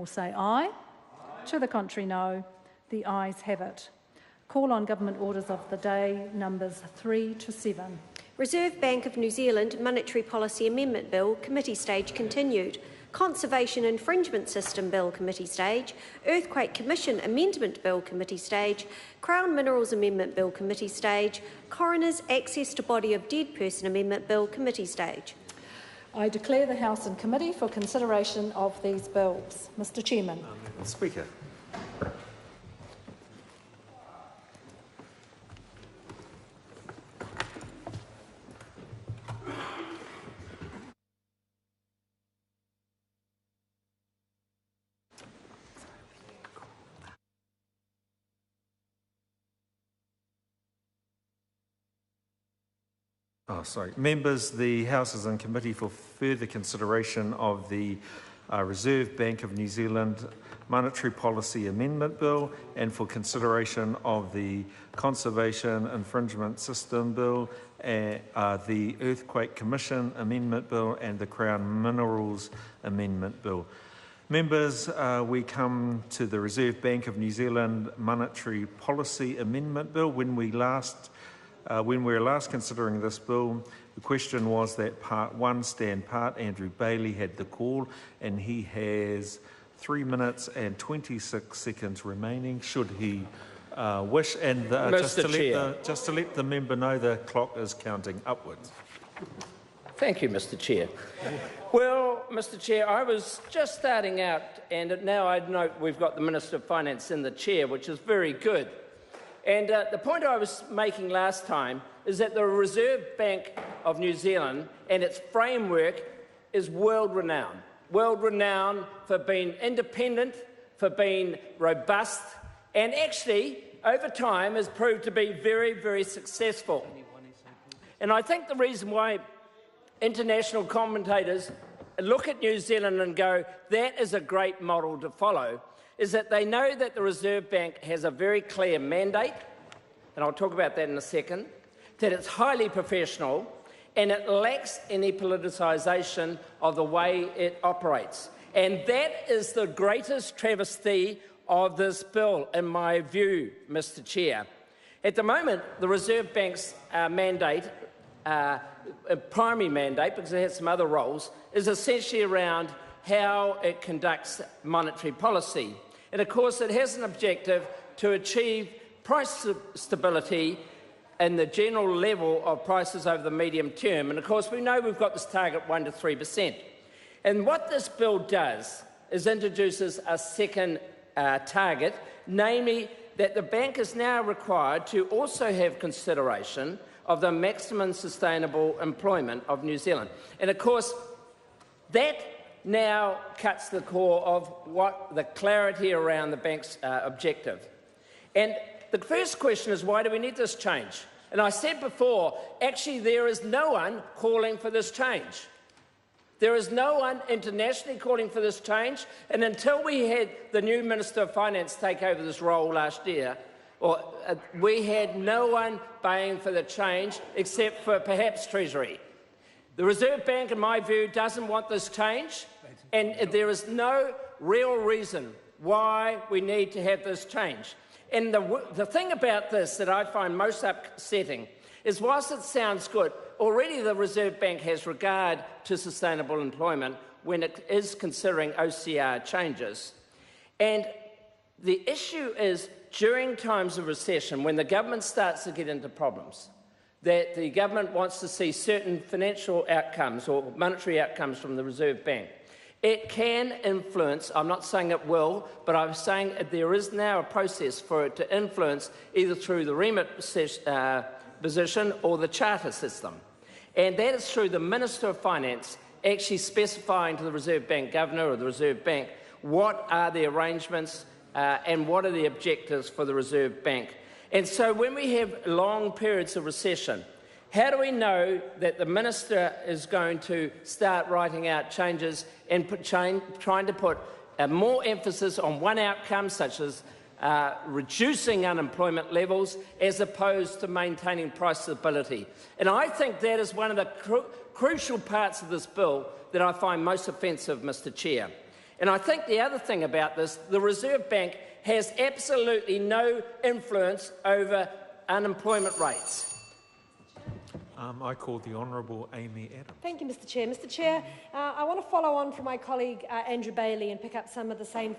say aye. To the contrary, no. The ayes have it. Call on government orders of the day, numbers 3 to 7. Reserve Bank of New Zealand Monetary Policy Amendment Bill, Committee Stage continued. Conservation Infringement System Bill, Committee Stage. Earthquake Commission Amendment Bill, Committee Stage. Crown Minerals Amendment Bill, Committee Stage. Coroner's Access to Body of Dead Person Amendment Bill, Committee Stage. I declare the House in committee for consideration of these bills. Mr Chairman. Speaker. Members, the House is in committee for further consideration of the Reserve Bank of New Zealand Monetary Policy Amendment Bill and for consideration of the Conservation Infringement System Bill, the Earthquake Commission Amendment Bill and the Crown Minerals Amendment Bill. Members, we come to the Reserve Bank of New Zealand Monetary Policy Amendment Bill. When we were last considering this bill, the question was that Part 1 stand part. Andrew Bailey had the call and he has 3 minutes and 26 seconds remaining should he wish. And just to let the member know, the clock is counting upwards. Thank you, Mr Chair. Well, Mr Chair, I was just starting out and now I note we've got the Minister of Finance in the chair, which is very good. And the point I was making last time is that the Reserve Bank of New Zealand and its framework is world-renowned. World-renowned for being independent, for being robust, and actually, over time, has proved to be very, very successful. And I think the reason why international commentators look at New Zealand and go, that is a great model to follow, is that they know that the Reserve Bank has a very clear mandate, and I'll talk about that in a second, that it's highly professional and it lacks any politicisation of the way it operates. And that is the greatest travesty of this bill, in my view, Mr Chair. At the moment, the Reserve Bank's mandate, primary mandate, because it has some other roles, is essentially around how it conducts monetary policy. And of course, it has an objective to achieve price stability and the general level of prices over the medium term. And of course, we know we've got this target 1 to 3%. And what this bill does is introduces a second target, namely that the bank is now required to also have consideration of the maximum sustainable employment of New Zealand. And of course, that now cuts the core of what the clarity around the bank's objective. And the first question is, why do we need this change? And I said before, actually there is no one calling for this change. There is no one internationally calling for this change, and until we had the new Minister of Finance take over this role last year, we had no one baying for the change except for perhaps Treasury. The Reserve Bank, in my view, doesn't want this change, and there is no real reason why we need to have this change. And the thing about this that I find most upsetting is, whilst it sounds good, already the Reserve Bank has regard to sustainable employment when it is considering OCR changes. And the issue is, during times of recession, when the government starts to get into problems, that the government wants to see certain financial outcomes or monetary outcomes from the Reserve Bank. It can influence, I'm not saying it will, but I'm saying there is now a process for it to influence either through the remit position or the charter system. And that is through the Minister of Finance actually specifying to the Reserve Bank Governor or the Reserve Bank what are the arrangements and what are the objectives for the Reserve Bank. And so when we have long periods of recession, how do we know that the Minister is going to start writing out changes and trying to put more emphasis on one outcome, such as reducing unemployment levels, as opposed to maintaining price stability? And I think that is one of the crucial parts of this bill that I find most offensive, Mr Chair. And I think the other thing about this, the Reserve Bank has absolutely no influence over unemployment rates. I call the Honourable Amy Adams. Thank you, Mr Chair. Mr Chair, I want to follow on from my colleague Andrew Bailey and pick up some of the same